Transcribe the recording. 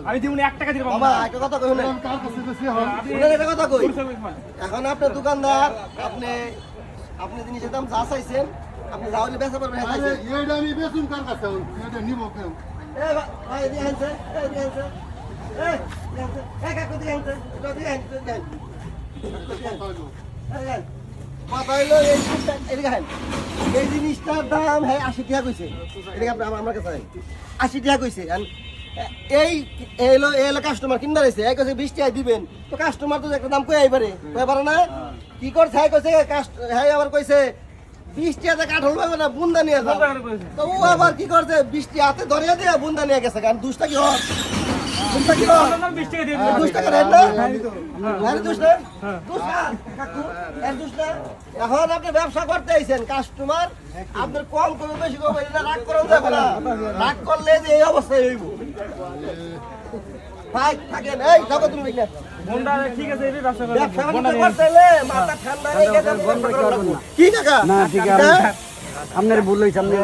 আমি দিব 1 টাকা দিলাম বাবা একটা কথা কই না কার কাছে বেশি হয় শুনেন একটা কথা কই এখন আপনি দোকানদার আপনি জিনিসের দাম যা চাইছেন আপনি যাওলে বেচা পারবেন হ্যাঁ আরে এইটা আমি বেচুন কার কাছে এটা নিব কেউ এ ভাই দিয়ে আনছে কাকু দিয়ে আনছে এটা দিয়ে আনছে কথা হইলো এই জিনিসটার দাম হ্যাঁ 80 টাকা কইছে এটা আমার কাছে 80 টাকা কইছে এই এলো কাস্টমার কিনতে রয়েছে এই কইছে 20 টাকা দিবেন তো কাস্টমার তো একটা দাম কই আইবারে কই পারে না কি করছে হ্যাঁ কইছে হ্যাঁ আবার কইছে 20 টাকা কাঠল পাবে না বুন্দা নিয়ে যাও তো ও আবার কি করছে 20 টাকা হাতে ধরিয়া দিয়ে বুন্দা নিয়ে গেছে কারণ 2 টাকা কি হয় 2 টাকা কি হয় 20 টাকা দিয়ে 2 টাকা রেট না আরে 2 টাকা কাকু এর 2 টাকা এখন আপনি ব্যবসা করতে আইছেন কাস্টমার আপনার কম করে বেশি করে এটা রাগ করুন যাবে না রাগ করলে যে এই অবস্থা হইব ভাই থাকেন এই যাবো তুমি না বন্ডা ঠিক আছে এই ব্যবসা করে ব্যবসা করতে হলে মাথা ঠান্ডা রেখে কি কাকা না ঠিক আছে আপনার ভুল হইছে আপনি